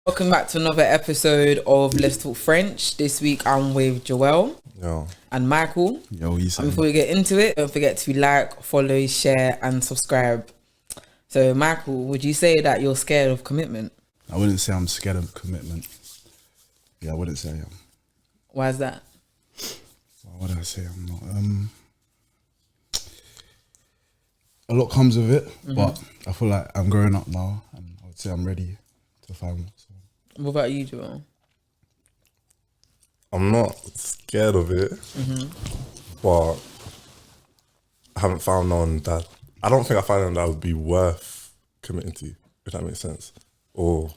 Welcome back to another episode of Let's Talk French. This week I'm with Joel and Michael. Yo, and before we get into it, don't forget to like, follow, share and subscribe. So Michael, would you say that you're scared of commitment? I wouldn't say I'm scared of commitment. Yeah, I wouldn't say I am. Why is that? Why would I say I'm not? A lot comes with it, but I feel like I'm growing up now and I would say I'm ready to find one. So. What about you, Joel? I'm not scared of it, but I haven't found one that, I don't think I found one that would be worth committing to, if that makes sense. Or,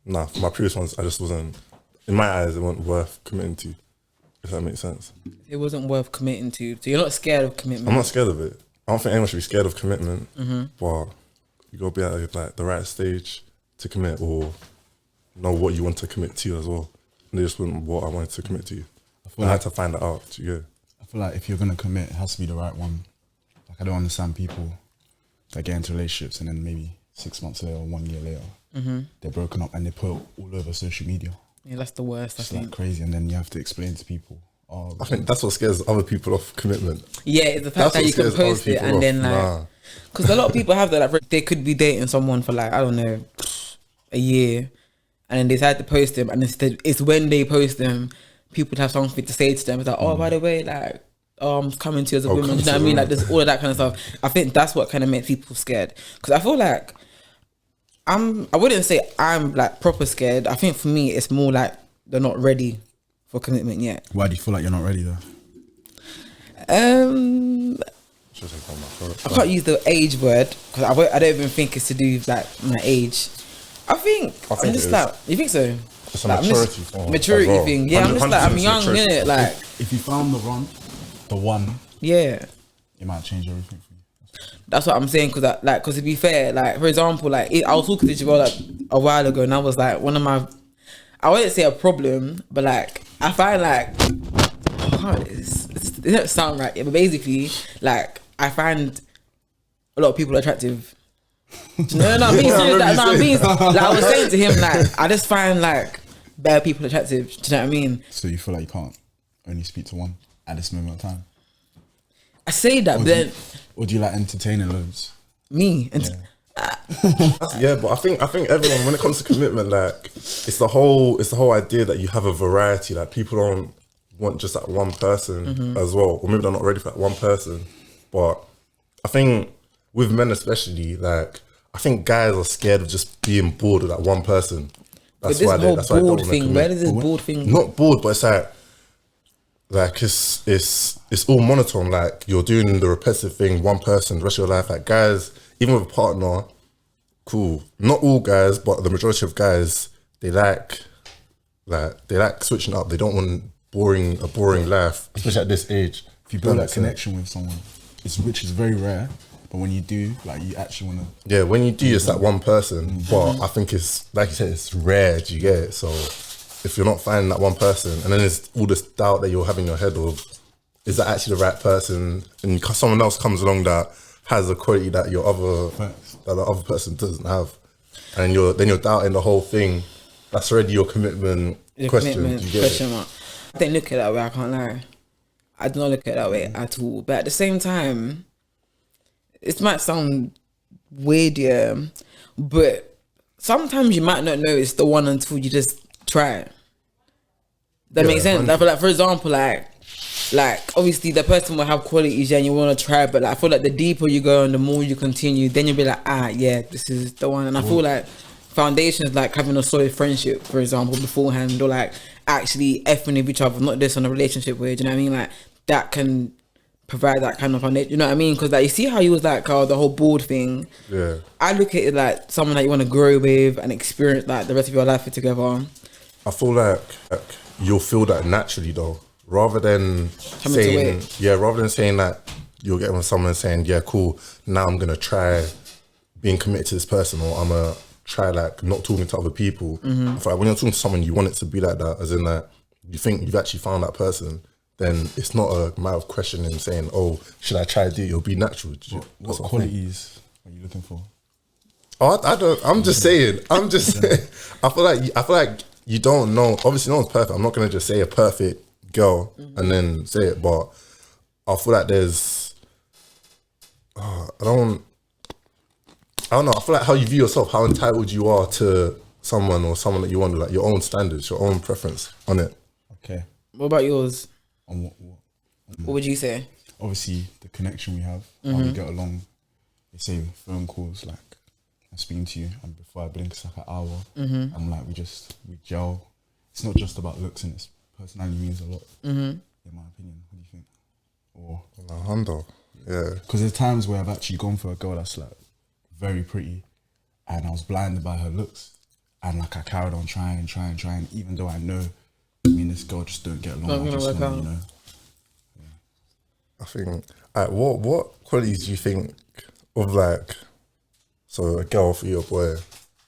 nah, for my previous ones, I just wasn't, in my eyes, it wasn't worth committing to, if that makes sense. It wasn't worth committing to. So you're not scared of commitment? I'm not scared of it. I don't think anyone should be scared of commitment, but you gotta be at like the right stage to commit or know what you want to commit to as well. And they just wasn't what I wanted to commit to. I had to find that out. I feel like if you're gonna commit, it has to be the right one. Like I don't understand people that get into relationships and then maybe 6 months later or 1 year later, they're broken up and they put it all over social media. Yeah, that's the worst. It's like crazy, and then you have to explain to people. Oh, think that's what scares other people off commitment. Yeah, it's the fact that you can post it and then like, because a lot of people have that, like they could be dating someone for like, I don't know, a year, and then they decide to post them, and it's when they post them, people have something to say to them. It's like, oh, by the way, like, I'm coming to you as a woman. Do you know what I mean? Like, there's all of that kind of stuff. I think that's what kind of makes people scared. Because I feel like I wouldn't say I'm like proper scared. I think for me, it's more like they're not ready for commitment yet. Why do you feel like you're not ready though? I can't use the age word because I don't even think it's to do with like my age. I think I'm just like, you think so? It's a like, maturity well. Thing. Yeah, I'm just like, I'm young, innit? Like, if you found the one, yeah, it might change everything for you. That's what I'm saying, because to be fair, like for example, like I was talking to Joel like a while ago, and I was like, I wouldn't say a problem, but like I find like it doesn't sound right, but basically, like I find a lot of people attractive. No, I'm being serious. Like I was saying to him, like I just find like better people attractive. Do you know what I mean? So you feel like you can't only speak to one at this moment of time? I say that, but then or do you like entertaining loads? Me and. Yeah, but I think everyone, when it comes to commitment, like it's the whole idea that you have a variety. Like people don't want just that one person as well, or maybe they're not ready for that one person. But I think with men especially, like I think guys are scared of just being bored with that one person. That's why they don't want to commit. Where does this bored thing? Not bored, but it's like it's all monotone. Like you're doing the repetitive thing, one person, the rest of your life. Like guys, even with a partner, cool. Not all guys, but the majority of guys, they like switching up. They don't want a boring life, especially at this age. If you build that connection with someone, which is very rare, but when you do, like you actually want to. Yeah, when you do, it's that one person. But I think it's like you said, it's rare. Do you get it? So if you're not finding that one person, and then there's all this doubt that you're having in your head of, is that actually the right person? And someone else comes along that has a quality that the other person doesn't have, and then you're doubting the whole thing. That's already your commitment question. Mark. I don't look at it that way. I can't lie. I do not look at it that way at all. But at the same time, it might sound weird, yeah, but sometimes you might not know it's the one until you just try it. That makes sense. Like for example, like obviously the person will have qualities, yeah, and you want to try, but like I feel like the deeper you go and the more you continue, then you'll be like, yeah, this is the one. And I feel like foundations, like having a solid friendship, for example, beforehand, or like actually effing with each other, not just on a relationship where, do you know what I mean? Like that can provide that kind of foundation, you know what I mean? Because like you see how you was like the whole board thing. Yeah, I look at it like someone that you want to grow with and experience like the rest of your life together. I feel like you'll feel that naturally though, rather than saying that you'll get with someone saying, yeah, cool, now I'm gonna try being committed to this person, or I'm gonna try like not talking to other people. I feel like when you're talking to someone, you want it to be like that, as in that you think you've actually found that person. Then it's not a matter of questioning, saying, "Oh, should I try to do it?" It'll be natural. What qualities are you looking for? Oh, I don't. I'm just saying. I'm just saying. I feel like you don't know. Obviously, no one's perfect. I'm not gonna just say a perfect girl and then say it, but I feel like there's. I don't know. I feel like how you view yourself, how entitled you are to someone or someone that you want, like your own standards, your own preference on it. Okay. What about yours? On what? What would you say? Obviously, the connection we have, how we get along. They say phone calls, like I'm speaking to you, and before I blink, it's like an hour. I'm like, we gel. It's not just about looks, and it's personality means a lot. In my opinion, what do you think? Or Hondo, yeah. Because there's times where I've actually gone for a girl that's like very pretty, and I was blinded by her looks, and like I carried on trying, even though I know, me and this girl just don't get along. I think. What qualities do you think of like? So a girl for your boy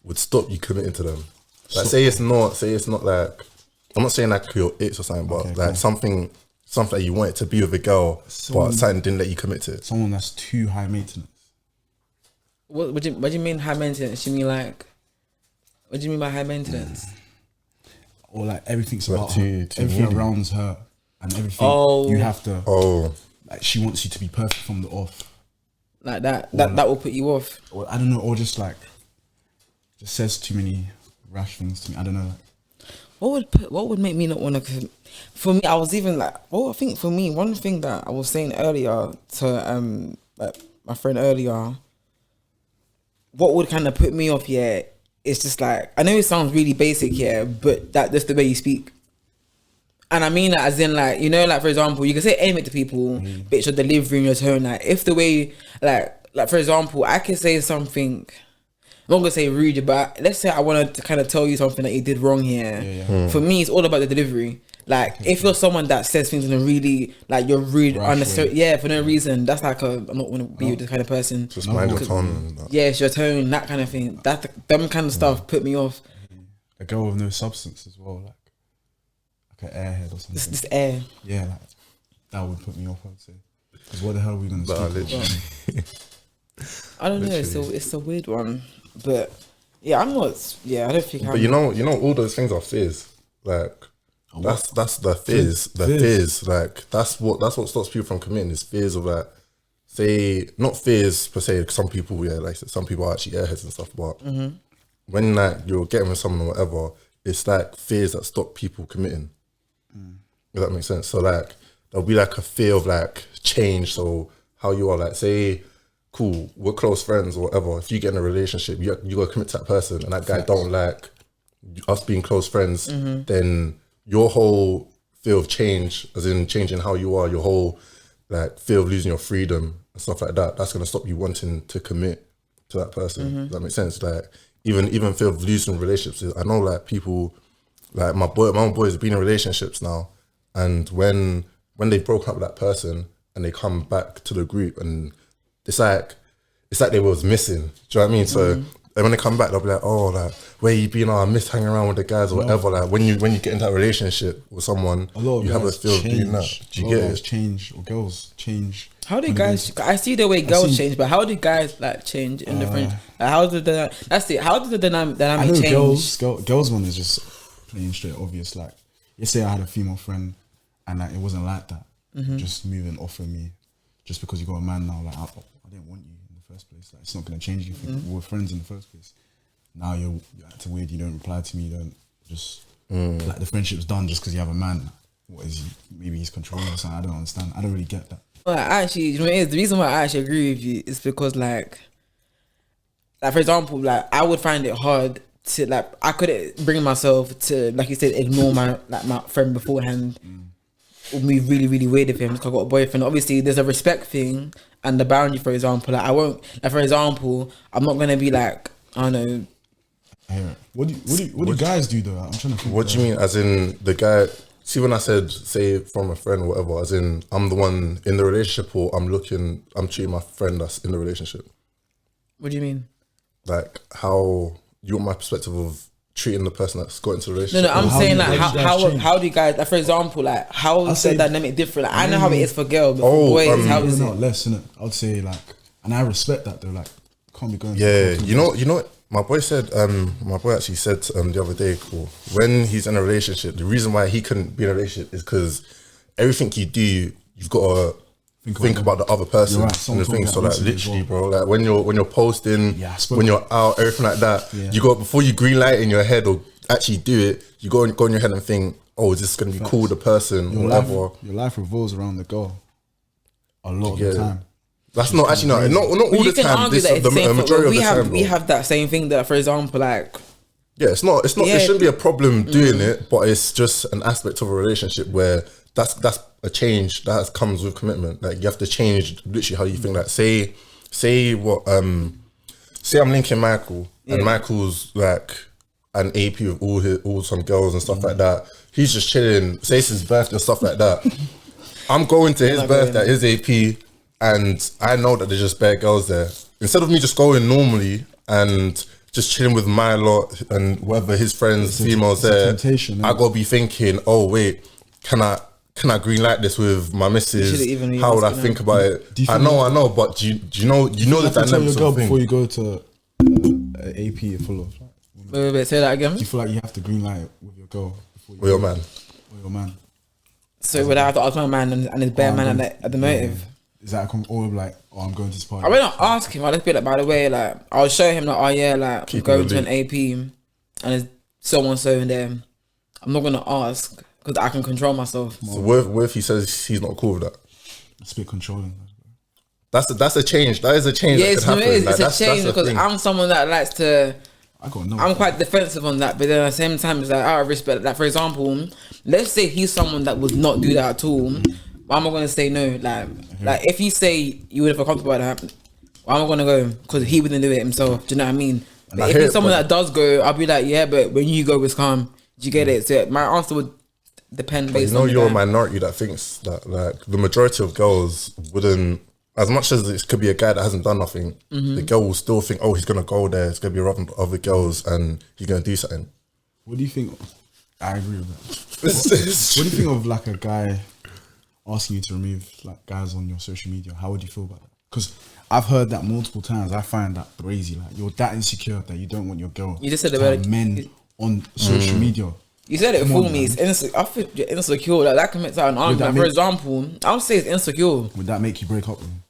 would stop you committing to them. Like say it's not like, I'm not saying like your it's or something, but like something that you want it to be with a girl, but something didn't let you commit to it. Someone that's too high maintenance. What do you mean high maintenance? You mean like, what do you mean by high maintenance? Or like everything's about too her, everything needy. around her, and everything you have to. Like she wants you to be perfect from the off. Like that will put you off. Or I don't know, or just like just says too many rash things to me. I don't know. What would make me not want to? For me, I was even like, I think for me, one thing that I was saying earlier to like my friend earlier, what would kind of put me off? Yeah, it's just like, I know it sounds really basic, yeah, but that's the way you speak. And I mean that as in like, you know, like for example, you can say aim it to people, but it's your delivery and your tone. Like if the way, like for example, I can say something, I'm not gonna say rude, but let's say I wanted to kind of tell you something that you did wrong here. For me, it's all about the delivery. Like if you're someone that says things in a really like you're rude, unnecessary, for no reason, that's like I'm not gonna be with this kind of person. Just mind your tone. Yeah, it's your tone, that kind of thing. Them kind of stuff put me off. A girl with no substance as well, like an airhead or something. This air. Yeah, like that would put me off, I'd say. Because what the hell are we gonna speak about? I don't know. It's a weird one, but yeah, I'm not. Yeah, I don't think. But you know, all those things are fears. Like that's the fears. The fears. Like that's what stops people from committing. Is fears of like, say not fears per se. 'Cause some people, like some people are actually airheads and stuff. But when like you're getting with someone or whatever, it's like fears that stop people committing. Does that make sense? So like there'll be like a fear of like change. So how you are, like say, cool, we're close friends or whatever. If you get in a relationship, you gotta commit to that person, and that guy don't like us being close friends, then your whole fear of change, as in changing how you are, your whole like fear of losing your freedom and stuff like that, that's gonna stop you wanting to commit to that person. Does that make sense? Like even fear of losing relationships. I know like people, like my own boys have been in relationships now, and when they've broken up with that person and they come back to the group, and it's like they was missing. Do you know what I mean? So and when they come back, they'll be like, "Oh, like where you been? Oh, I miss hanging around with the guys or whatever." Like when you get into that relationship with someone, you have a feel of doing that. Do you get it? Change or girls change. How do guys? I see the way girls change, but how do guys like change in different? Like, how did that's it? How did the dynamic change? Girls one is just plain straight obvious. Like yesterday, I had a female friend, and like it wasn't like that. Just moving off of me, just because you got a man now. Like I didn't want you in the first place. Like it's not gonna change you. We were friends in the first place. Now you're acting weird. You don't reply to me. You don't just like the friendship's done just because you have a man. What is he? Maybe he's controlling or something. I don't understand. I don't really get that. Well, actually, you know what it is? The reason why I actually agree with you is because like for example, like I would find it hard to like I couldn't bring myself to, like you said, ignore my friend beforehand. Or move really, really weird with him because I got a boyfriend. Obviously, there's a respect thing and the boundary. For example, like I won't. Like for example, I'm not gonna be like, I don't know. I hear it. What do guys do though? I'm trying to think. What do you mean? As in the guy? See, when I said say from a friend or whatever, as in I'm the one in the relationship, or I'm treating my friend that's in the relationship. What do you mean? Like how you want my perspective of treating the person that's got into the relationship? No, I'm saying like how do you guys, like for example, like how is the dynamic different? Like, I know how it is for girls, but for boys, how is it? Not less, innit? I would say like, and I respect that though, like, can't be going. Yeah, you know. My boy said, my boy actually said the other day, cool, when he's in a relationship, the reason why he couldn't be in a relationship is because everything you do, you've got to think about the other person. You're right, and the thing. So like literally, well. bro, like when you're posting, when you're out, everything like that, you got, before you green light in your head or actually do it, you go in your head and think, oh, is this gonna be cool with the person or whatever? Your life revolves around the girl a lot of the time. That's not actually not all the time. This the majority of the time. We have that same thing that, for example, like, yeah, it's not. It shouldn't be a problem doing it, but it's just an aspect of a relationship where that's a change that comes with commitment. Like, you have to change literally how you think. Like, say I'm linking Michael, and Michael's like an AP with all some girls and stuff like that. He's just chilling. Say it's his birthday or stuff like that. I'm going to his birthday, his AP, and I know that there's just bare girls there. Instead of me just going normally and just chilling with my lot and whatever his friends, females there, I gotta be thinking, oh wait, can I green light this with my missus? How would I think about it? I know, but do you know the dynamics of before you go to AP full of. Wait, say that again. Do you feel like you have to green light with your girl before with your man? With your man. So would I have to ask my man and his bare man at the motive? Is that all like, oh, I'm going to this party? I won't ask him. I'll just be like, by the way, like, I'll show him like, oh yeah, like, I'm going to an AP and there's so and so in there. I'm not gonna ask because I can control myself. So what if he says he's not cool with that? It's a bit controlling. That's a change. That is a change. Yeah, that it is. Like, it's a change because I'm someone that likes to. I'm quite defensive on that, but then at the same time, it's like out of respect. Like, for example, let's say he's someone that would not do that at all. Why am I gonna say no? Like if you say you would have felt comfortable about that, why am I gonna go? Because he wouldn't do it himself. Do you know what I mean? But if he's someone that does go, I'll be like, yeah, but when you go, it's calm. Do you get it? So my answer would depend based on. You're a minority that thinks that, like, the majority of girls wouldn't. As much as it could be a guy that hasn't done nothing, the girl will still think, oh, he's gonna go there. It's gonna be around other girls, and he's gonna do something. What do you think? I agree with that. What do you think of like a guy asking you to remove like guys on your social media? How would you feel about that? Because I've heard that multiple times. I find that crazy. Like, you're that insecure that you don't want your girl. You just said about men on social media. You said it for me. I feel you're insecure. Like, that commits out an argument. For example, I would say it's insecure. Would that make you break up with him?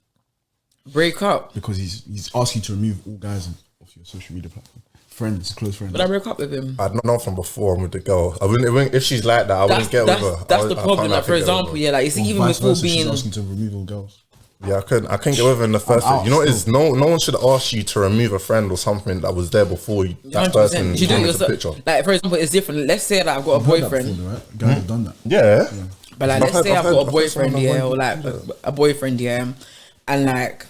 Break up because he's asking to remove all guys off your social media platform. Friends, close friends. But I break up with him. I don't know from before. I'm with the girl. I wouldn't if she's like that. I wouldn't get with her. That's the problem. Like, for example, yeah, like, you see, even before being she's asking to remove all girls. Yeah, I couldn't get with her in the first place. You know, is no one should ask you to remove a friend or something that was there before you, that 100%. Person. You do it yourself. Like, for example, it's different. Let's say that I've got a boyfriend. Before, right? Guys have done that. Yeah. But like, let's say I've got a boyfriend, or like a boyfriend, and like,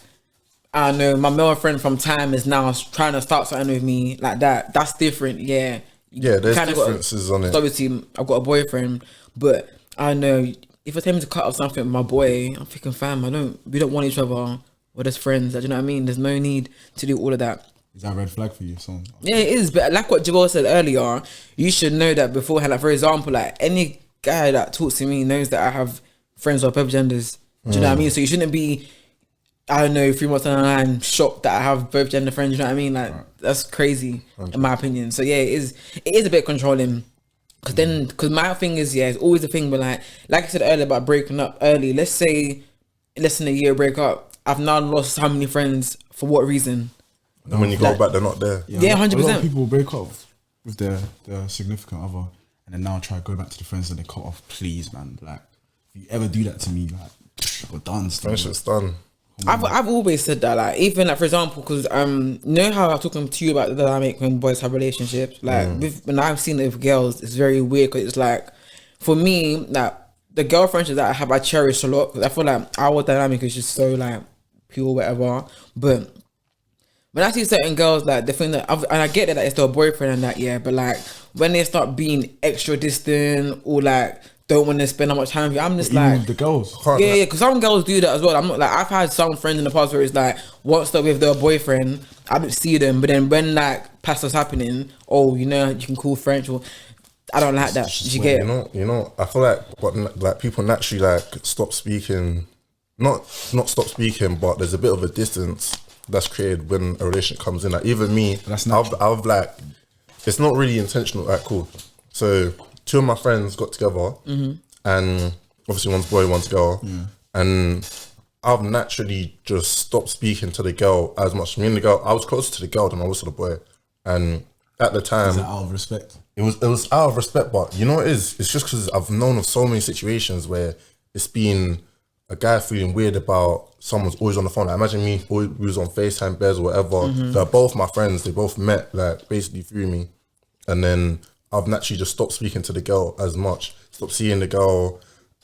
I know my male friend from time is now trying to start something with me like that. That's different, yeah. Yeah, there's differences on it. Obviously, I've got a boyfriend, but I know if I tell me to cut off something with my boy, I'm thinking, fam, we don't want each other. We're just friends. Do you know what I mean? There's no need to do all of that. Is that a red flag for you? Yeah, it is. But like what Joel said earlier, you should know that beforehand. Like, for example, like, any guy that talks to me knows that I have friends of both genders. Do you know what I mean? So you shouldn't be, I don't know, 3 months down the line, shocked that I have both gender friends. You know what I mean? Like, that's crazy in my opinion. So yeah, it is a bit controlling. Because my thing is, it's always a thing. But like I said earlier about breaking up early. Let's say less than a year break up. I've now lost how many friends for what reason? And when you go back, they're not there. Yeah, 100%. A lot of people break up with their significant other, and then now try to go back to the friends that they cut off. Please, man, like, if you ever do that to me, like, we're done. Friendship's done. I've always said that, like, even like, for example, because you know how I was talking to you about the dynamic when boys have relationships, like when I've seen it with girls, it's very weird because it's like, for me, like, the girl friendships that I have, I cherish a lot because I feel like our dynamic is just so like pure, whatever. But when I see certain girls, like, the thing that and I get that it's their boyfriend and that, but like when they start being extra distant or like don't want to spend that much time with you, I'm just like, the girls. Yeah, because some girls do that as well. I'm not like, I've had some friends in the past where it's like, once they're with their boyfriend, I don't see them, but then when like past what's happening, oh, you know, you can call French, or I don't like that. Did you get it? You know, I feel like people naturally like stop speaking, not stop speaking, but there's a bit of a distance that's created when a relationship comes in. Like even me, That's natural. I've like, it's not really intentional. Like cool. So 2 of my friends got together, and obviously one's boy, one's girl, and I've naturally just stopped speaking to the girl as much. Me and the girl, I was closer to the girl than I was to the boy, and at the time, Is that out of respect? it was out of respect. But you know what it is? It's just because I've known of so many situations where it's been a guy feeling weird about someone's always on the phone. Like, imagine me, we was on FaceTime, Bears or whatever. They're both my friends. They both met like basically through me, and then I've naturally just stopped speaking to the girl as much. Stopped seeing the girl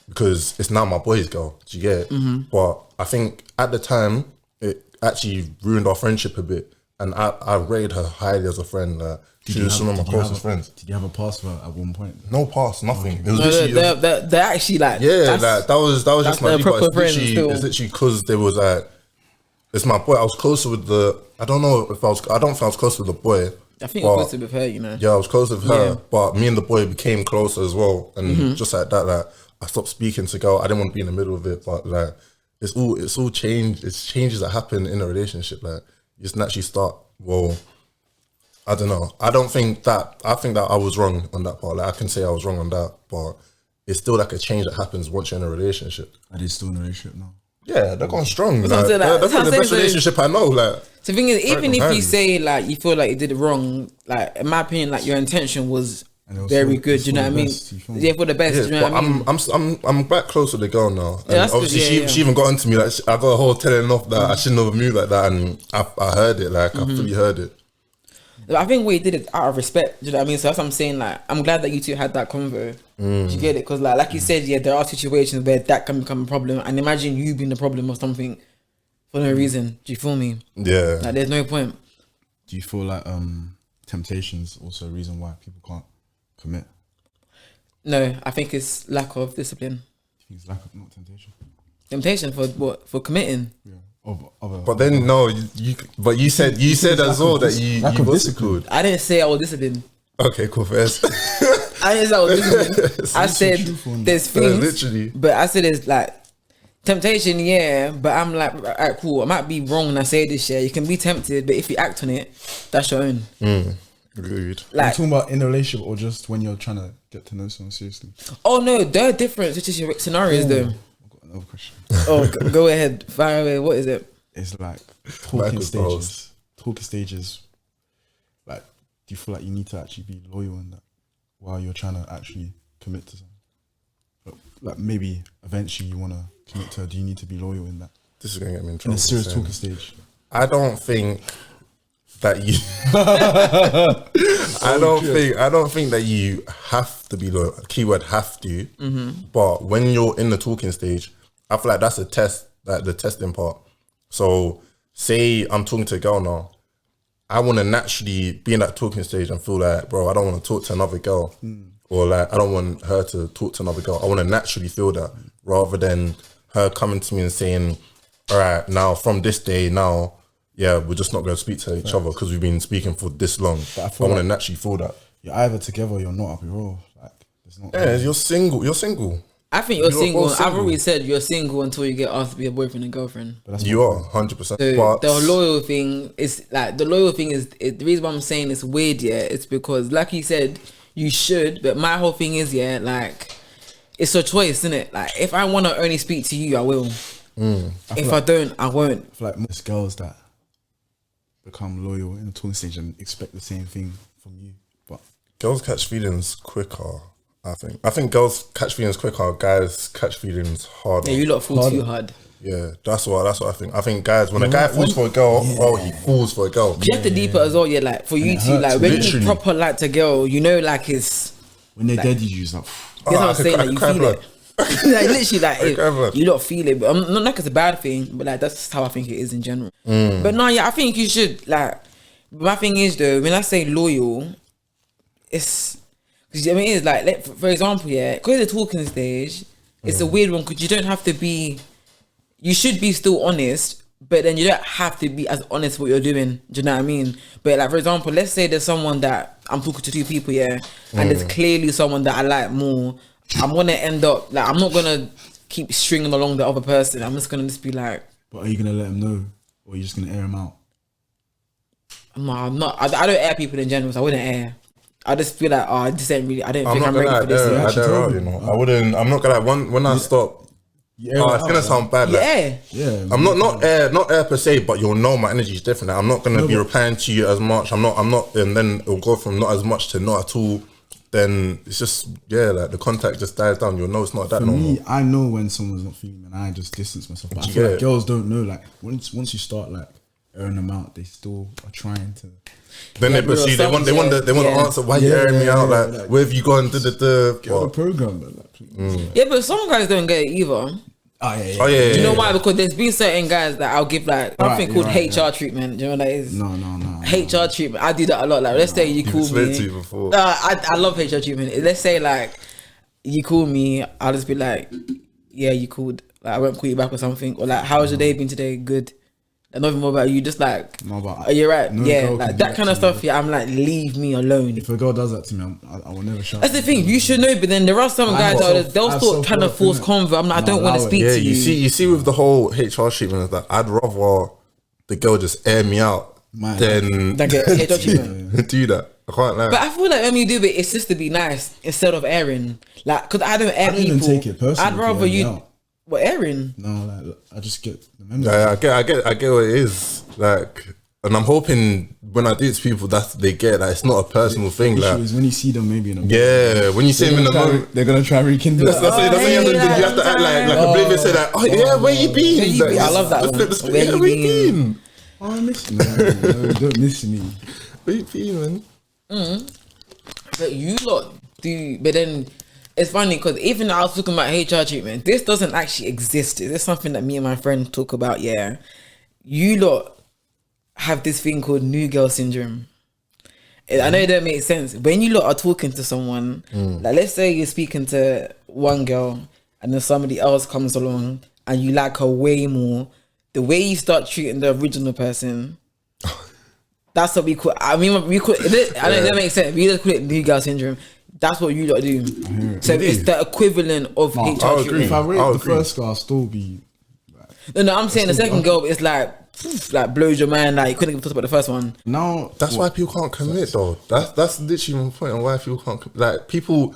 because it's now my boy's girl. Do you get it? But I think at the time it actually ruined our friendship a bit, and I rated her highly as a friend. She was one of my closest friends. Did you have a pass for her at one point? No pass, nothing. It was No, literally they're actually like, yeah, like that was just my their deep, but proper friends it's still. literally because there was like, it's my boy. I was closer with I don't think I was close with the boy. I think you're closer with her, you know. Yeah, I was close with her, Yeah. but me and the boy became closer as well. And just like that, like I stopped speaking to girl. I didn't want to be in the middle of it, but like it's all change. It's changes that happen in a relationship. Like you just naturally start. Well, I don't know. I think that I was wrong on that part. Like I can say I was wrong on that, but it's still like a change that happens once you're in a relationship. Are they still in a relationship now? Yeah, they're going strong. That's what I'm saying, like, That's that's the what I'm best saying, so- relationship I know. Like So the thing is, even if you hands. say like you feel like you did it wrong, like in my opinion, like your intention was And it was very for- good. it's Do you know for what I the mean? best, you feel me? Yeah, for the best. yeah, do you know but what I mean? I'm back close with the girl now. And that's good, obviously yeah. she even got into me. Like I got a whole telling off that I shouldn't have moved like that, and I heard it. Like I fully heard it. I think what he did is out of respect. Do you know what I mean? So that's what I'm saying. Like, I'm glad that you two had that convo. Do you get it? Because like you said, yeah, there are situations where that can become a problem. And imagine you being the problem or something for no reason. Do you feel me? Yeah. Like, there's no point. Do you feel like temptation's also a reason why people can't commit? No, I think it's lack of discipline. I think it's lack of, not temptation. Temptation for what? For committing. Yeah. Of other. But then no, you said as well that you lack of what's it discipline. called? I didn't say I was disciplined. Okay, cool. First, I didn't say I was disciplined. I said truthful on there's things. literally. But I said it's like temptation, yeah. But I'm like, alright, cool. I might be wrong when I say this, yeah. You can be tempted, but if you act on it, that's your own. Agreed. I'm Like, talking about in a relationship or just when you're trying to get to know someone seriously. oh no, they're different scenarios though. I've got another question. Oh, go ahead, fire away. What is it? It's like Michael talking stages. Bowles. Talking stages. Like, do you feel like you need to actually be loyal in that while you're trying to actually commit to something? Like maybe eventually you want to commit to her. Do you need to be loyal in that? This is gonna get me in In trouble. a serious for saying- talking stage. I don't think that you. I don't think that you have to be loyal. Keyword have to. But when you're in the talking stage, I feel like that's a test, like the testing part. So, say I'm talking to a girl now. I want to naturally be in that talking stage and feel like, bro, I don't want to talk to another girl, or like I don't want her to talk to another girl. I want to naturally feel that, rather than her coming to me and saying, all right, now from this day now, yeah, we're just not going to speak to each other because we've been speaking for this long. But I I feel want to like- naturally feel that. You're either together or you're not. I'll be real. Like, there's not. Yeah, you're single. You're single. I think you're You're single. both single. I've always said you're single until you get asked to be a boyfriend and girlfriend. But that's You are 100%. So But the loyal thing is like the reason why I'm saying it's weird, yeah, it's because like you said, you should, but my whole thing is, yeah, like it's a choice, isn't it? Like if I want to only speak to you, I will. If I don't, I won't. I feel like most girls that become loyal in the talking stage and expect the same thing from you. But girls catch feelings quicker. I think girls catch feelings quicker. Guys catch feelings harder. Yeah, you lot fall too hard. Yeah, that's what I think. I think guys, when a guy falls for a girl, oh, he falls for a girl. You have to deep it as well, yeah. Like for you it to hurts, like when literally. you proper like a girl, you know, like it's. when they're dead, you use like. That's what I I'm could saying. cry- Like you cry feel blood. it. Like literally, like cry blood. you don't feel it, but I'm not like it's a bad thing, but like that's just how I think it is in general. But no, yeah, I think you should like. My thing is though, when I say loyal, it's because I mean it's like for example, yeah, because the talking stage, it's a weird one because you don't have to be. You should be still honest, but then you don't have to be as honest what you're doing. Do you know what I mean? But like for example, let's say there's someone that I'm talking to two people, yeah, and there's clearly someone that I like more. I'm gonna end up like I'm not gonna keep stringing along the other person. I'm just gonna be like, But are you gonna let them know? or you're just gonna air them out? No, I'm not. I don't air people in general, so I wouldn't air. I just feel like, oh, this ain't really. I don't think I'm ready for this. I wouldn't. I'm not gonna lie. When I stop, it's gonna sound bad. Yeah. I'm not air per se, but you'll know my energy is different. Like, I'm not gonna be replying to you as much. I'm not, and then it'll go from not as much to not at all. Then it's just like the contact just dies down. You'll know it's not that For normal. me, I know when someone's not feeling, and I just distance myself. But I feel like girls don't know. Like once you start like airing them out, they still are trying to. Then they pursue. They want the answer. Why you airing me out? Like where have you gone? Get on the program, Yeah, but some guys don't get it either. Oh yeah. You know why? Because there's been certain guys that I'll give like something called HR treatment. Do you know what that is? No. HR treatment. I do that a lot. Like, let's say you call me. To you before. I love HR treatment. Let's say like you call me, I'll just be like, yeah, you called. Like, I won't call you back or something. Or like, how's your day been today? Good. And nothing more about you. Just like, are you right? Yeah, like that kind of stuff. Yeah, I'm like, leave me alone. If a girl does that to me, I will never shout. That's the thing. You should know, but then there are some guys that they'll start trying to force convo. I'm like, I don't want to speak to you. You see, with the whole HR treatment, that I'd rather the girl just air me out than get HR treatment. Do that. I can't lie. But I feel like when you do it, it's just to be nice instead of airing. Like, because I don't air people. Even take it personally. I'd rather you. What, airing? No, like I just get the memory. I get what it is. Like, and I'm hoping when I do it to people that they get that it's not a personal thing. The like, issue is when you see them maybe in a when you see them in the moment, they're gonna try and rekindle. That's you have to act like oblivious. Say that. Oh yeah, where you been? I love that. Where you been? Oh, I miss you. No, don't miss me. Where you been, man? But you lot do, but then. It's funny because even though I was talking about HR treatment, this doesn't actually exist. It's something that me and my friend talk about. Yeah, you lot have this thing called new girl syndrome. I know it don't make sense. When you lot are talking to someone, like let's say you're speaking to one girl and then somebody else comes along and you like her way more, the way you start treating the original person, that's what we call. I mean, we call it. I know it don't make sense. We just call it new girl syndrome. That's what you lot do. So it's the equivalent of HR treatment. If I rate the first girl, I'll still be. No, I'm saying the second girl is like blows your mind. Like you couldn't even talk about the first one. No, that's why people can't commit though. That's literally my point on why people can't like people.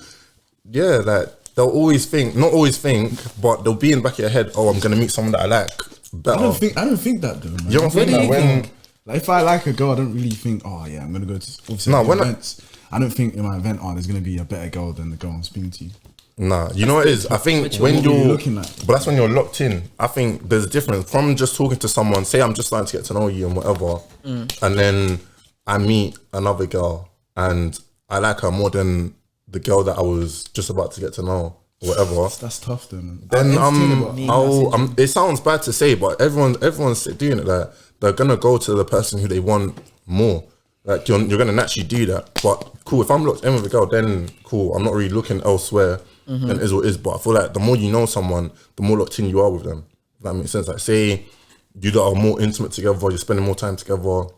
Yeah, like they'll always think, not always think, but they'll be in the back of your head. Oh, I'm gonna meet someone that I like better. I don't think that though. Man. You don't think that when. Like if I like a girl, I don't really think, oh yeah, I'm gonna go to events. I don't think in my event, there's gonna be a better girl than the girl I'm speaking to. Nah, you know what it is? I think when you're looking at, but that's when you're locked in. I think there's a difference from just talking to someone. Say I'm just starting to get to know you and whatever, and then I meet another girl and I like her more than the girl that I was just about to get to know, or whatever. That's tough, though, man. Then it sounds bad to say, but everyone's doing it. Like they're gonna go to the person who they want more. Like you're gonna naturally do that. But cool, if I'm locked in with a girl, then cool. I'm not really looking elsewhere. And it is what it is. But I feel like the more you know someone, the more locked in you are with them. If that makes sense. Like say you lot are more intimate together, you're spending more time together, or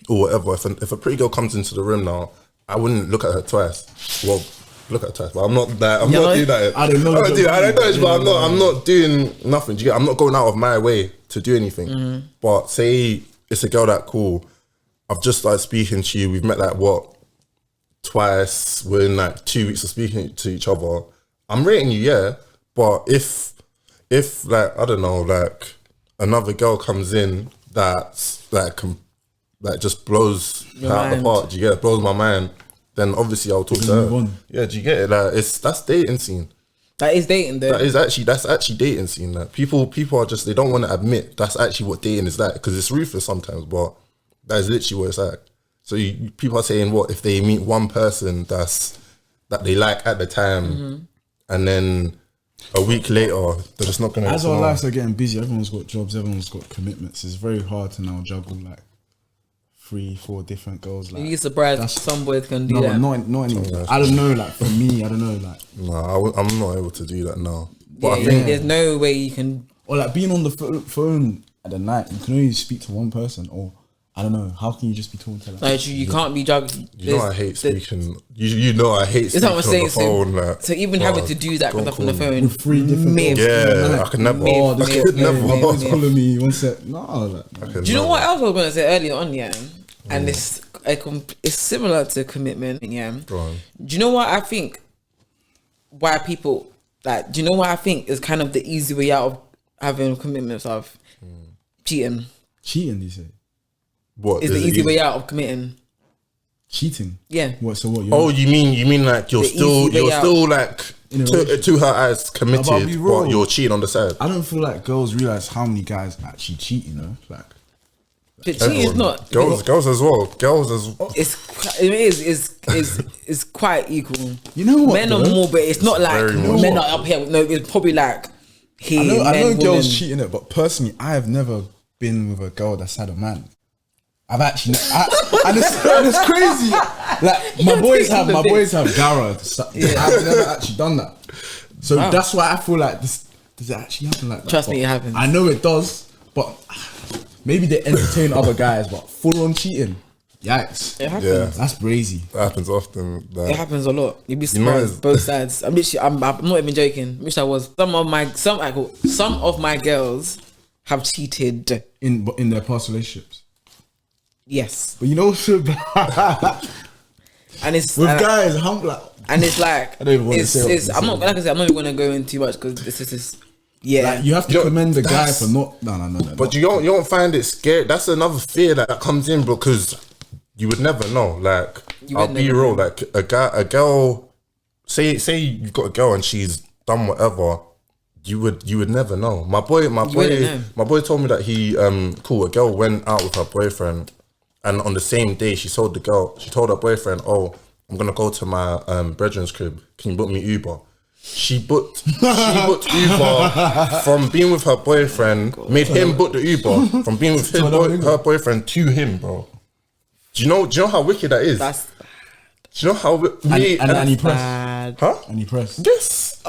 whatever. If a pretty girl comes into the room now, I wouldn't look at her twice. Well, look at her twice, but I'm not that. I'm not doing that. I don't know. But I'm not doing nothing. Do you get? I'm not going out of my way to do anything. But say it's a girl that cool. I've just started speaking to you. We've met like twice. We're in like 2 weeks of speaking to each other. I'm rating you, yeah. But if like I don't know, like another girl comes in that's like just blows her out apart. Do you get it? Blows my mind. Then obviously I'll talk to her. Yeah, do you get it? Like that's dating scene. That is dating though. That's actually dating scene. Like people are just, they don't want to admit that's actually what dating is like, because it's ruthless sometimes, but that is literally what it's like. So people are saying what if they meet one person that they like at the time, and then a week later they're just not gonna. As our lives are getting busy, everyone's got jobs, everyone's got commitments. It's very hard to now juggle like 3-4 different girls. Like, are you surprised some boys can do that? Not anymore. I don't know. Like for me, I don't know. Like I'm not able to do that now. But I think there's no way you can. Or like being on the phone at the night, you can only speak to one person, or I don't know. How can you just be talking to Like you can't be juggling. You know I hate speaking. You know I hate That's speaking what I'm on saying. the phone. Like, So even having to do that kind of stuff on the phone. with 3 different myth. yeah, I could never. Oh, I this could guy never. is calling me. One sec. No, like, I could Do you know never. what else I was going to say earlier on? Yeah, and it's similar to commitment. Yeah. Go on. Do you know what I think? Why people like? Do you know what I think is kind of the easy way out of having commitments of cheating? cheating, you say? What Is the easy way out of committing? Cheating? Yeah. What? So what? Oh, you mean like you're The still easy way out. like In a to her eyes committed, No, but I'll be real. but you're cheating on the side. I don't feel like girls realize how many guys actually cheat. You know, like But cheating is Everyone. not. girls as well. Girls as It's quite equal. you know what? Men are though? more, but it's not like very more. men are up here. No, it's probably like here. I know men, girls women. cheating it, but personally, I have never been with a girl that's had a man. I've actually, and it's crazy. Like my boys have Gara. I've never actually done that. So Wow. that's why I feel like this. Does it actually happen like that? Trust me, But it happens. I know it does, but maybe they entertain other guys, but full on cheating. Yikes! It happens. Yeah. That's crazy. that happens often. It happens a lot. You'd be You know, surprised. Both sides. I'm not even joking. Wish I was. Some of my girls have cheated. In their past relationships. Yes, But you know what's so bad? and it's With guys, I'm like, and it's like I don't even want to it's, say what it's, I'm I'm not saying. like I said. I'm not even going to go in too much because this is yeah. like you have to Yo, commend the guy that's- for not. No. But you don't find it scary. That's another fear that comes in because you would never know. Like You I'll would be never real. know. Like a girl. Say you've got a girl and she's done whatever. You would never know. My boy told me that he a girl went out with her boyfriend, and on the same day she told her boyfriend, "Oh, I'm gonna go to my brethren's crib. Can you book me Uber?" She booked Uber from being with her boyfriend, made him book the Uber from being with her boyfriend to him, bro. Do you know how wicked that is? That's Do you know how And he pressed. bad. huh? And he pressed. Yes.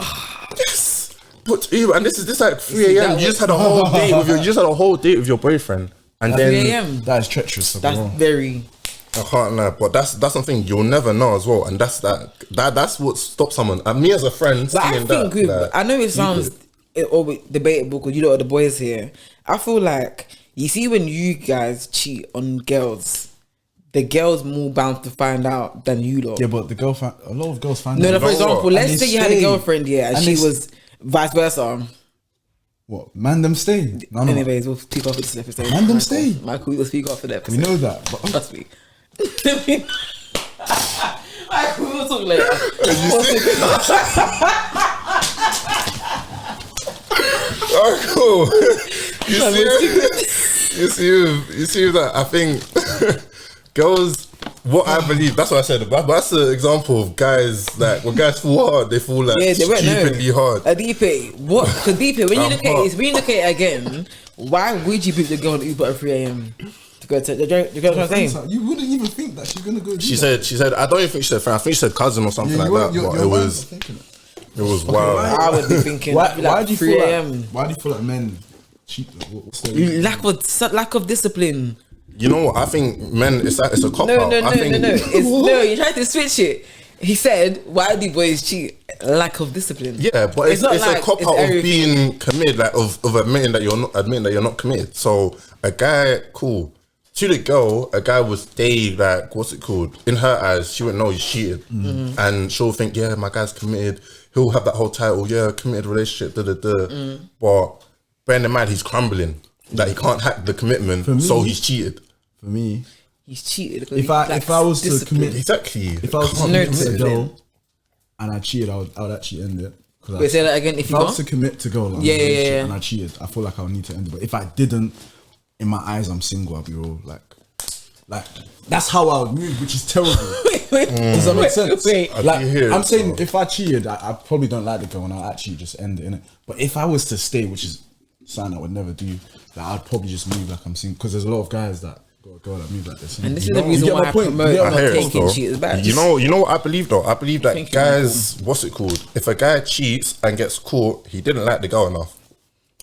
Yes. But Uber, and this is like 3 a.m. that You just had a whole date with your boyfriend, and then 3 a.m. That is treacherous. That's bro. very. I can't lie, but that's something you'll never know as well, and that's what stops someone. And me as a friend, But I seeing think that, like, I know it sounds always debatable because you know the boys here. I feel like you see when you guys cheat on girls, the girls more bound to find out than you lot. Yeah, but a lot of girls find No, out. for example, what? let's And say they you had a stay. girlfriend, yeah, and And she they was vice versa. What? Man, them stay. No. Anyways, we'll speak off for this episode. Man, them stay. Michael, we'll speak off for that We episode. know that. But Trust me. Michael, we'll talk later. oh, cool. You see that I think girls. What I believe, that's what I said. That's an example of guys like when guys fall hard, they fall like Yeah, they won't know. stupidly hard. Adipe, what? Because Adipe, when you I'm look at hot. it, when you look at it again, why would you book the girl on Uber at 3 a.m. to go to the girl? You know what I'm saying? you wouldn't even think that she's gonna go. Do She that. said. I don't even think she said friend. I think she said cousin or something like that. But it was Thinking it. wild. I would be thinking, Why, I'd be like why do you 3 feel a.m. like? Why do you feel like men cheat? What's the Lack of discipline. You know what? I think men. It's a cop No, out. no, I no, think, no, no. No, you tried to switch it. He said, "Why do boys cheat? Lack of discipline." Yeah, but it's not a like cop it's out of everything. being committed, like of admitting that you're not committed. So a guy, cool. To the girl, a guy would stay like, what's it called? In her eyes, she wouldn't know he's cheated, and she'll think, yeah, my guy's committed. He'll have that whole title, yeah, committed relationship, But bearing in mind, he's crumbling. Like he can't hack the commitment, me- so he's cheated. For me, He's cheated. because If he I lacks was to discipline. commit, Exactly. if I was to No commit to a discipline. girl and I cheated, I would actually end it. 'Cause Wait, say that again. If If you I was want, to commit to go like, Yeah, yeah, yeah. and I cheated, I feel like I would need to end it. But if I didn't, in my eyes, I'm single. I'll be real. Like that's how I would move, which is terrible. Does that make sense? Wait. I Like do hear it, I'm saying, so. if I cheated, I probably don't like the girl, and I'll actually just end it, innit? But if I was to stay, which is something I would never do, like I'd probably just move like I'm single. Because there's a lot of guys that got a girl that move like this. and this You is the know- you reason get why my I point? promote You get I my hear not it taking though. cheaters back. You know what I believe though? I believe that Thank you, guys, what's it called? If a guy cheats and gets caught, he didn't like the girl enough.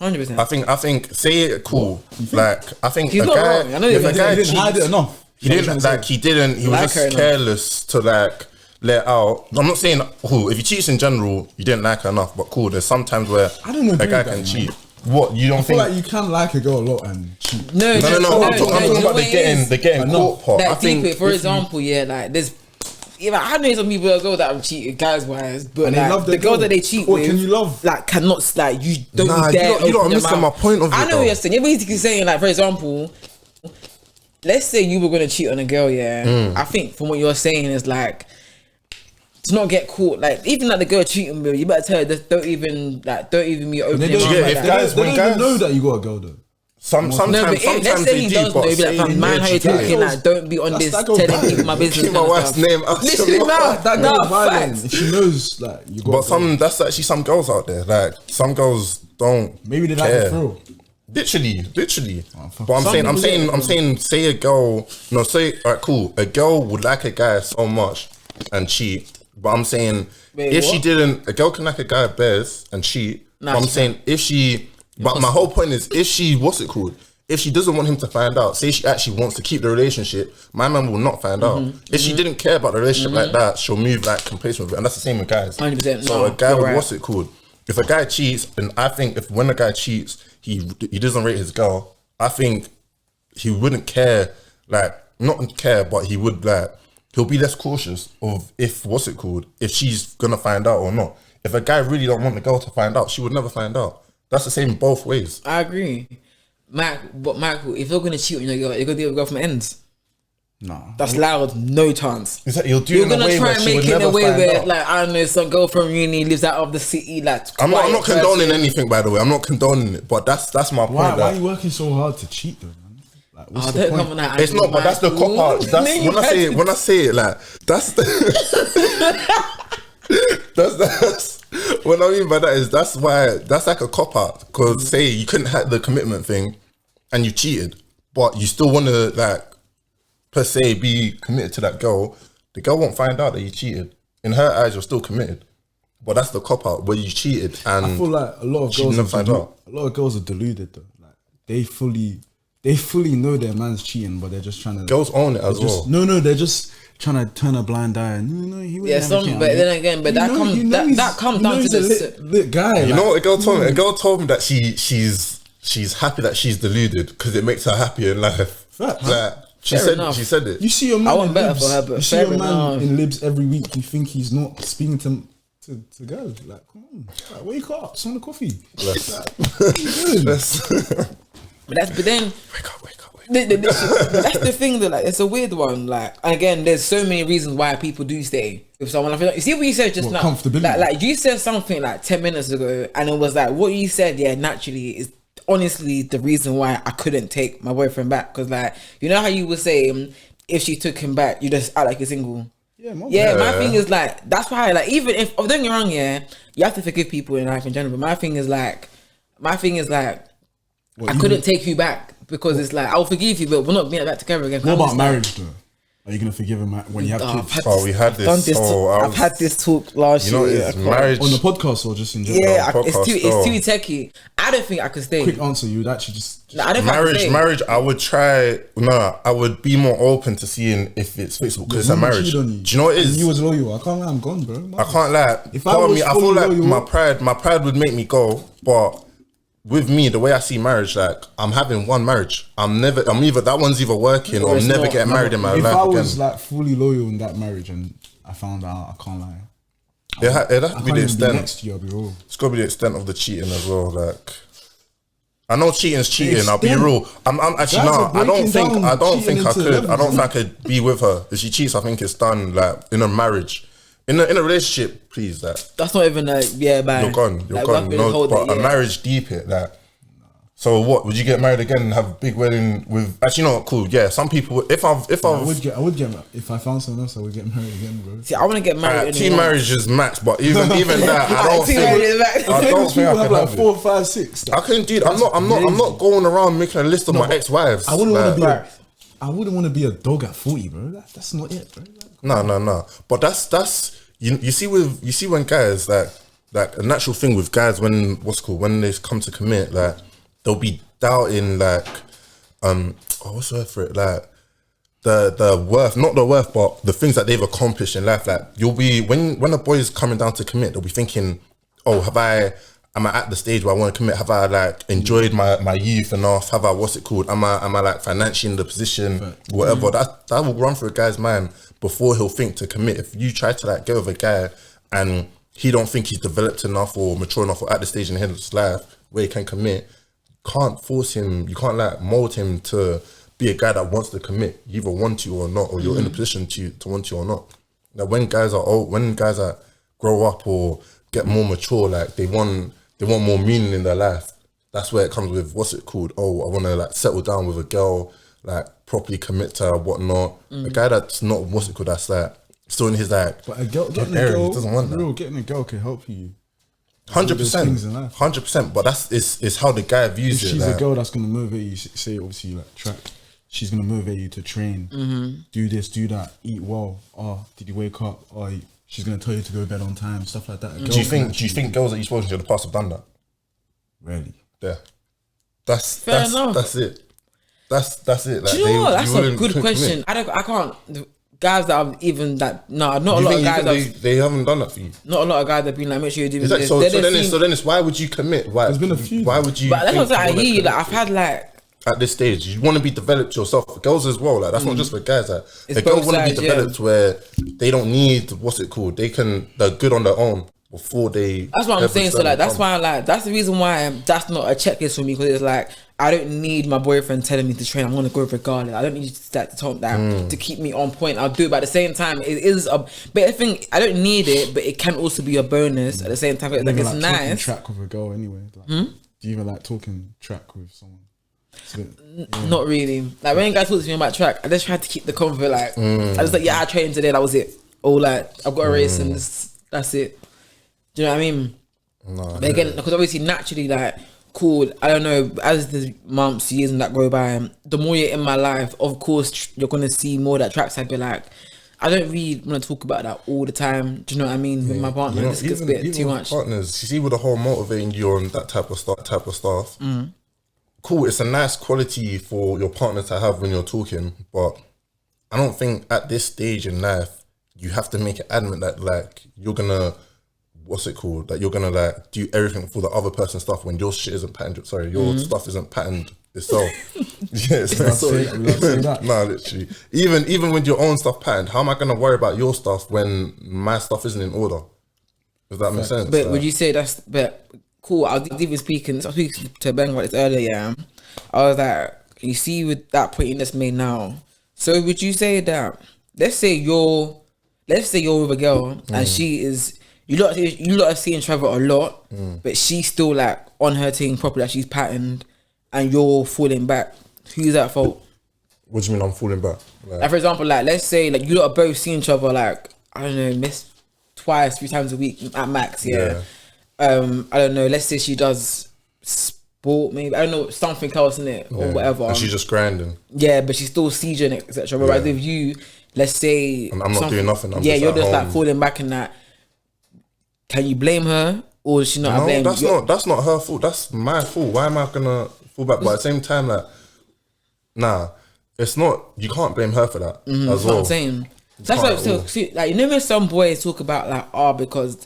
100%. I think say it cool. Like I think He's a not guy, wrong. I know if he a guy didn't hide it cheats, enough. he didn't like he was Like her just enough. careless to like let out. I'm not saying cool. If he cheats in general, you didn't like her enough, but cool. There's sometimes where I don't agree a guy with that, can man. cheat. What you don't I feel think? like you can like a girl a lot and cheat. No. I'm talking about what the it getting is. caught part. I Like think deep it, for if example, yeah, like there's. Yeah, like, I know some people that go that have cheated guys wise, but And they like, love the their girl girl. that they cheat What with, can you love? like cannot like you don't Nah, dare. you don't open your understand mouth. my point of it, I know though. what you're saying. You're basically saying like, for example, let's say you were gonna cheat on a girl, yeah. I think from what you're saying is like to not get caught. Like even like the girl cheating with you, better tell her just don't even be open They your don't, mouth Yeah, like if that. guys- they when don't guys- even know that you got a girl though. sometimes No, but let's sometimes say they he do, does know, but be like, saying man, how you that talking? goes- Like, don't be on that's- this that goes telling violent. people my business. Keep my and wife's stuff. name out your Literally, mouth. no, That no, girl's violent. facts. If she knows like you got. But that's actually some girls out there. Like some girls don't. maybe they like care. the thrill. Literally. fuck. But I'm Some saying, people do. say a girl. No, say alright, cool. A girl would like a guy so much and cheat. But I'm saying Wait, if what? she didn't, a girl can like a guy bears and cheat. Nah, But I'm she saying if she. But my whole point is if she, what's it called? If she doesn't want him to find out, say she actually wants to keep the relationship, my man will not find out. If she didn't care about the relationship like that, she'll move like complacent with it, and that's the same with guys. 100%, So no, a guy you're would, right. what's it called? If a guy cheats, and I think if when a guy cheats, he doesn't rate his girl, I think he wouldn't care, like not care, but he would like he'll be less cautious of if what's it called if she's gonna find out or not. If a guy really don't want the girl to find out, she would never find out. That's the same both ways. I agree. But Michael, if you're gonna cheat on your girl, you're gonna do it with girl from ends. Nah. That's loud, no chance. Is that you'll do You're it in a gonna way try where and she make would it in never a way find where, out. like, I don't know, some girl from uni lives out of the city, like. I'm not quiet condoning person. anything, by the way. I'm not condoning it, but that's my point. Why that- are you working so hard to cheat though, man? Like, what's Oh, the don't point? come on that. It's not, but that's the cop out. That's Nigga, when I say it like that's the that's what I mean by that is that's why that's like a cop out because say you couldn't have the commitment thing and you cheated, but you still want to like per se be committed to that girl. The girl won't find out that you cheated. In her eyes, you're still committed. But that's the cop out where you cheated and I feel like a lot of she girls never are find deluded. out. A lot of girls are deluded though. Like they fully know their man's cheating, but they're just trying to. Girls own it as just, well. No, they're just trying to turn a blind eye. No, he wouldn't Yeah, have some, cheated but on then me. again, but You that know- comes you know he's- that comes you know down to he's a the. lit guy. You like, know what a girl told me? A girl told me that she's happy that she's deluded because it makes her happier in life. Facts. Like, she Fair said enough. she said it. You see your man. I want in better Libs, for her, but you see fair your man enough. in Libs every week. You think he's not speaking to girls? Like, come on, like, wake up, some coffee. Bless. Like, what are you doing? But then Wake up. that's the thing that like it's a weird one. Like again, there's so many reasons why people do stay with someone. I feel like, you see what you said just What, now. comfortability? Like you said something like 10 minutes ago, and it was like what you said. Yeah, naturally is honestly the reason why I couldn't take my boyfriend back because like you know how you would say if she took him back, you just act like you're single. Yeah, my My thing is like that's why like even if don't get me wrong, yeah, you have to forgive people in life in general. But my thing is like What, I you couldn't mean- take you back because it's like I'll forgive you, but we're not being back together again. What I'm about just like, marriage though? Are you gonna forgive him when you have kids? Oh, we had done this. I've had this talk last You know, year. it's I can't- marriage. On the podcast or just in general? Yeah, podcast it's too style. techie. I don't think I could stay. Quick answer, you would actually just No, I don't think I could stay. Marriage. I would try. No, I would be more open to seeing if it's fixable because it's a Woman marriage. cheated Do on you know what it And is? you was loyal. I can't lie, I'm gone, bro. I can't lie. If I Part of was me, I feel fully like loyal- my pride would make me go. But with me, the way I see marriage, like I'm having one marriage. I'm either that one's either working or Or it's I'm never not. getting married in my If life I again. was like fully loyal in that marriage and I found out, I can't lie. It has I to be can't the even be extent. next to you, I'll be real. It's got to be the extent of the cheating as well. Like, I know cheating's cheating. extent. I'll be real. I'm actually Guys no. are I don't breaking think. down I don't think cheating I into could. I levels, don't think I man. could be with her if she cheats. I think it's done. Like in a marriage, in a relationship. Please, that That's not even like man. you're gone. You're Like, gone. we've been No, holding- but a yeah. marriage deep it. Like, so what? Would you get married again and have a big wedding with? Actually, no. Cool. Yeah. Some people. If I I've would get if I found someone else, I would get married again, bro. See, I want to get married. two only once. marriages max, but even that, I don't Two think. marriages max. I don't Famous think I people have could like have it. 4, 5, 6. I couldn't do that. I'm not going around making a list of my ex-wives. I wouldn't want to be. Right. I wouldn't want to be a dog at 40, bro. That's not it, bro. No. But that's you see when guys like like a natural thing with guys when when they come to commit, like they'll be doubting like what's the word for it, like the worth, not the worth, but the things that they've accomplished in life. Like you'll be when a boy is coming down to commit, they'll be thinking, oh, am I at the stage where I want to commit? Have I like enjoyed my youth enough? Have I, am I like financially in the position, whatever? That will run through a guy's mind before he'll think to commit. If you try to like get with a guy and he don't think he's developed enough or mature enough or at the stage in his life where he can commit, can't force him, you can't like mold him to be a guy that wants to commit. You either want to or not, or you're in a position to want to or not. Like when guys that grow up or get more mature, like they want more meaning in their life. That's where it comes with oh, I want to like settle down with a girl, like properly commit to her, whatnot. A guy that's not that's like still in his like, but a girl getting doesn't want that. Getting a girl can help you. 100%, 100%. But it's how the guy views it. She's a girl that's gonna motivate you. Say obviously you like track. She's gonna motivate you to train, do this, do that, eat well. Oh, did you wake up? Oh, she's gonna tell you to go to bed on time, stuff like that. Do you think girls that you've spoken to in the past have done that? Rarely. Yeah, that's enough. That's it. That's it. Like, do you know what? That's a good question. I can't. Guys that have even that not a lot of guys they haven't done that for you. Not a lot of guys that have been like, make sure you're doing this. So then it's why would you commit? Why? There's been a few. Why would you? But that's what I'm saying. I hear you. Like I've had like. At this stage, you want to be developed yourself. For girls as well, like that's not just for guys. Like the girls want to be developed where they don't need they're good on their own before they. That's what I'm saying. So like that's why that's the reason why that's not a checklist for me, because it's like I don't need my boyfriend telling me to train. I'm gonna go regardless. I don't need you to talk that to keep me on point. I'll do it, but at the same time, it is a. But I think I don't need it, but it can also be a bonus at the same time. Like it's nice. Track with a girl anyway. Like, do you even like talking track with someone? Not really. Like when guys talk to me about track, I just try to keep the convo like I just like, I trained today, that was it. Or like I've got a race and that's it. Do you know what I mean? No, but again, because obviously naturally like cool, I don't know, as the months, years and that go by, the more you're in my life, of course you're gonna see more that tracks. I'd be like, I don't really want to talk about that all the time. Do you know what I mean? With my partner, this gets a bit too much. Partners, you see, with the whole motivating you on that type of stuff. Cool, it's a nice quality for your partner to have when you're talking, but I don't think at this stage in life you have to make it adamant that like you're gonna that you're gonna like do everything for the other person's stuff when your shit isn't patterned. Sorry, your stuff isn't patterned itself. No, literally. Even with your own stuff patterned, how am I gonna worry about your stuff when my stuff isn't in order? Does that make sense? But would you say that's cool? I was even speaking to Ben about this earlier. Yeah, I was like, you see, with that point you just made now. So would you say that? Let's say you're with a girl and she is. You lot are seeing Trevor a lot, but she's still like on her thing properly. Like she's patterned, and you're falling back. Who's at fault? What do you mean I'm falling back? Like for example, like let's say like you lot are both seeing each other like I don't know, miss twice, 3 times a week at max. Yeah. I don't know. Let's say she does sport, maybe I don't know, something else in it or whatever. And she's just grinding. Yeah, but she's still sieging, etc. Whereas with you, let's say I'm not doing nothing. You're just like falling back in that. Can you blame her, or is she not? No, that's not her fault. That's my fault. Why am I gonna fall back? But at the same time, like, nah, it's not. You can't blame her for that as well. That's what I'm saying. That's why. So, see, like, you know, when some boys talk about like, because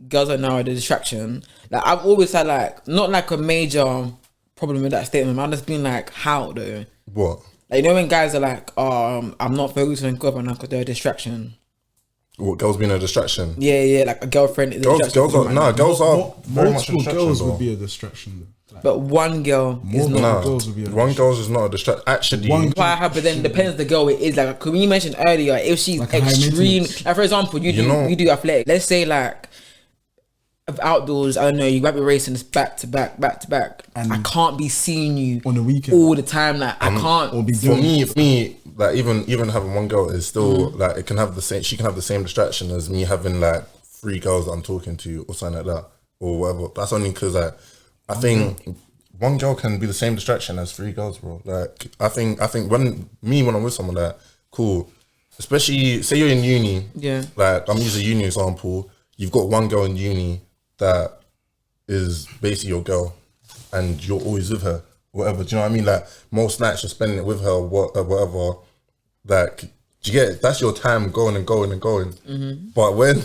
girls are now a distraction. Like, I've always had like not like a major problem with that statement. I'm just being like, how though? What? Like, you know, when guys are like, I'm not focused on girl because they're a distraction. What, girls being a distraction? Yeah, like a girlfriend is a distraction. Girls are very much a distraction. Girls would be a distraction. Like, but one girl is not. One girl is not a distraction. Actually, but then depends the girl it is. Like, when you mentioned earlier, if she's like extreme, like for example, you do athletic. Let's say like outdoors, I don't know, you grab your race and it's back to back, and I can't be seeing you on the weekend all the time. Like I can't. For me, like even having one girl is still like it can have the same. She can have the same distraction as me having like 3 girls that I'm talking to or something like that or whatever. That's only because I think one girl can be the same distraction as 3 girls, bro. Like I think when I'm with someone, like cool, especially say you're in uni. Yeah. Like I'm using uni example. You've got one girl in uni. that is basically your girl and you're always with her, whatever. Do you know what I mean? Like most nights you're spending it with her, whatever. Like, do you get it? That's your time going and going and going. But when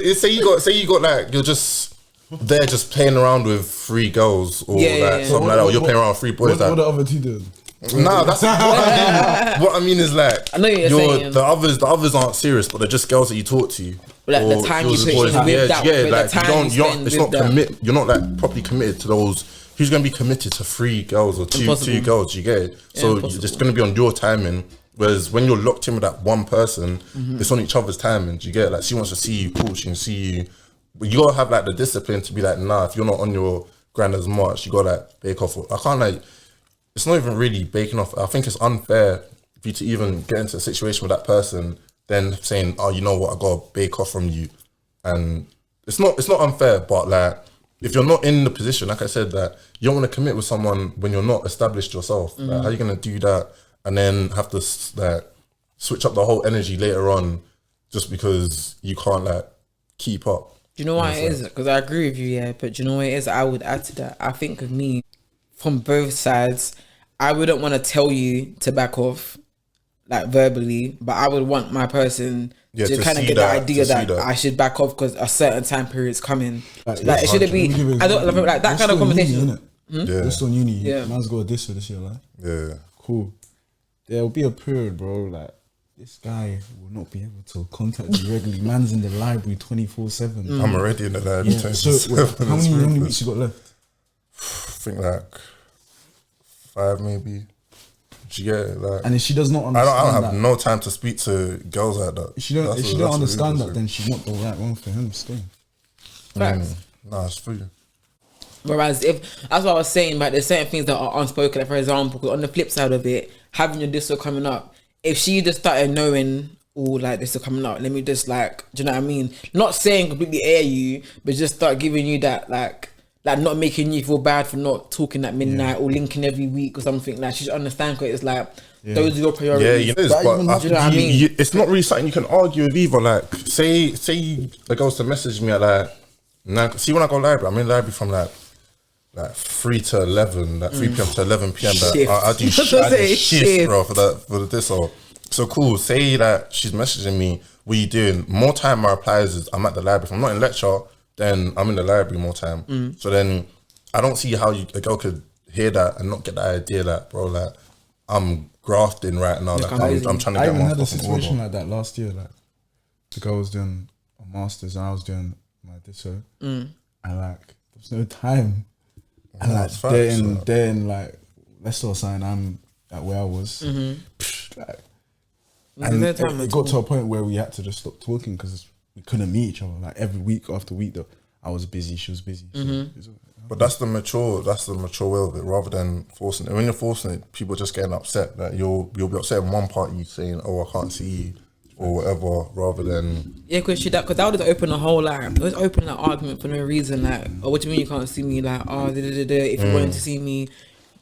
say you got like you're just there just playing around with 3 girls or something like that, or you're playing around with 3 boys. What the other 2 doing? Nah, that's what I mean is like I know what you're saying. the others aren't serious, but they're just girls that you talk to. Like the time you put in with that, like the time you're not like properly committed to those. Who's gonna be committed to 3 girls or two girls? You get it? So it's gonna be on your timing. Whereas when you're locked in with that one person, it's on each other's timing. Do you get it? Like she wants to see you, cool. She can see you, but you gotta have like the discipline to be like, nah. If you're not on your grind as much, you gotta like bake off. I can't like. It's not even really baking off. I think it's unfair for you to even get into a situation with that person, then saying, "Oh, you know what? I gotta bake off from you," and it's not unfair. But like, if you're not in the position, like I said, that you don't want to commit with someone when you're not established yourself. Like, how are you gonna do that and then have to like switch up the whole energy later on just because you can't like keep up? Do you know why it is? Because I agree with you, yeah. But do you know what it is? I would add to that. I think of me from both sides. I wouldn't want to tell you to back off, like verbally, but I would want my person to kind of get the idea that I should back off because a certain time period is coming. Like it shouldn't be. I don't like that kind of conversation. Just on uni, man's got a diss for this year, like. Yeah, cool. There will be a period, bro. Like this guy will not be able to contact you regularly. Man's in the library 24/7. I'm already in the library. Yeah. So how many weeks you got left? I think like 5 maybe. Do you get it? Like, and if she does not understand, I don't have no time to speak to girls like that. If she don't understand that, then she's not the right one for him. Still, facts. Nah, it's for you. Whereas if that's what I was saying, like there's certain things that are unspoken. Like for example, on the flip side of it, having your disco coming up, if she just started knowing, oh, like this is coming up, let me just like, do you know what I mean? Not saying completely air you, but just start giving you that like not making you feel bad for not talking at midnight or linking every week or something. Like she should understand because it's like those are your priorities. Yeah, it is, but do you know what I mean? It's not really something you can argue with either. Like say a girl's to message me at like, see when I go library, I'm in library from like 3 to 11, like 3 p.m. to 11 p.m. I do shifts, bro, for the disso. So cool. Say that she's messaging me, what are you doing? More time my replies is I'm at the library. If I'm not in lecture, then I'm in the library more time. So then I don't see how a girl could hear that and not get the idea that, bro, like I'm grafting right now. Like I'm trying to get I even my had a fucking situation order. like that last year. Like the girl was doing a master's and I was doing my disso, and like there was no time. And like then like let's start saying I'm at where I was. Like, and it got to a point where we had to just stop talking because we couldn't meet each other. Like every week after week, though, I was busy, she was busy. But that's the mature way of it, rather than forcing it. When you're forcing it, people just getting upset. That you'll be upset in one party saying, "Oh, I can't see you," or whatever, rather than because that would just open a whole open an argument for no reason. Like, oh, what do you mean you can't see me? Like, if you wanted to see me,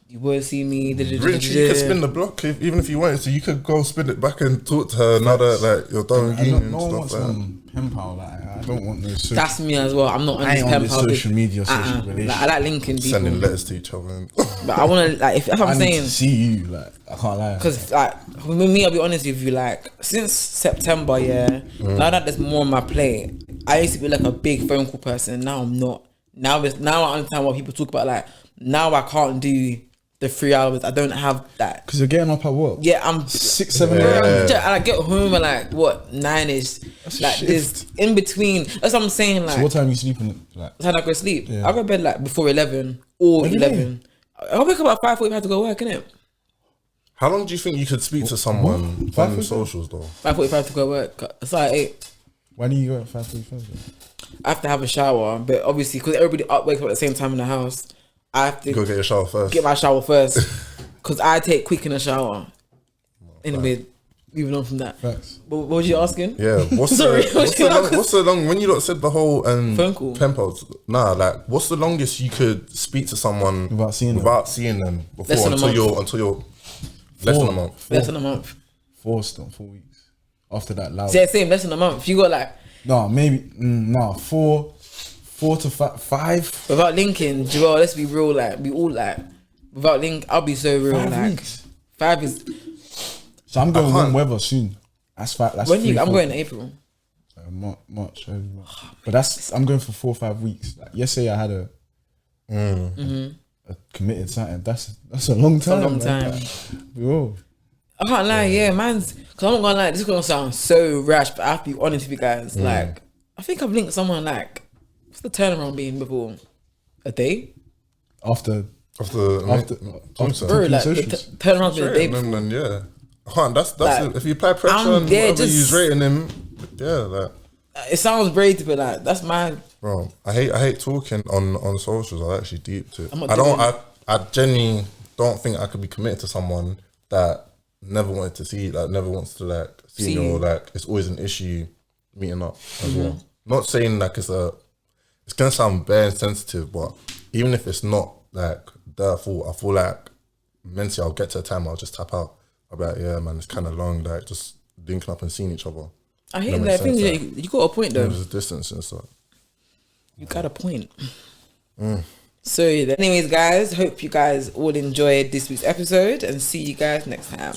you would see me. Rich, you could spin the block even if you wanted to. You could go spin it back and talk to her now that like you're done with uni and no one stuff wants like some pen pal. Like I don't want no. That's me as well. I'm not on this pen pal. Social media, social relationship. Like, I like linking people, sending letters to each other. But I want to like if I'm I saying need to see you. Like I can't lie. Because like with me, I'll be honest with you. Like since September, now that there's more on my plate, I used to be like a big phone call person. Now I'm not. Now I understand what people talk about. Like now I can't do the 3 hours. I don't have that. Because you're getting up at work. Yeah, I'm 6, 7 and I get home at like what 9ish. Like this in between. That's what I'm saying. Like so what time you sleeping? Like time I go to sleep. I go to bed like before 11 or 11. I'll wake up at 5:45 to go work, innit? How long do you think you could speak to someone on the socials though? 5:45 to go work. It's like 8. Why do you go at 5:45? I have to have a shower, but obviously because everybody wakes up at the same time in the house, I have to Go get your shower first. Get my shower first, because I take quick in the shower. Anyway, moving on from that. Facts. What was you asking? Yeah. What's the long when you lot said the whole phone call? Pen pals? Nah, like what's the longest you could speak to someone without seeing them before until you're less than a month? Less than a month. 4 weeks. After that, loud. Same, less than a month. You got like No, maybe no 4 to 5. Without linking, Joel, let's be real, like, we all like, without link, I'll be so real, 5 like, weeks. 5 is, So I'm going warm weather soon. That's 5. That's when 3, I'm 4. going in April. March, early March. But I'm going for 4 or 5 weeks. Like yesterday, I had a committed something. That's a long time. A long time. Like, yo. I can't lie, yeah, man's, because I'm not gonna lie, this is gonna sound so rash, but I have to be honest with you guys. Like, I think I've linked someone, like, what's the turnaround been before? A day? After Bro, like, taking socials. the turnaround's been a day And before. then, yeah. I can't, that's Like, it. If you apply pressure and yeah, whatever just- you's rating him, yeah, like, It sounds brave, but like, that's my, bro, I hate talking on socials. I actually deep to it. I'm not I don't. doing I genuinely don't think I could be committed to someone that never wanted to see, like, never wants to like see See me, you. or like it's always an issue meeting up as well. Not saying like it's gonna sound bare insensitive, but even if it's not like their fault, I feel like mentally I'll get to a time I'll just tap out. I'll be like, yeah, man, it's kind of long, like just linking up and seeing each other. I hate That that. makes Thing sense, is, you got a point though. There's a distance and stuff. You got a point. So, anyways, guys, hope you guys all enjoyed this week's episode and see you guys next time.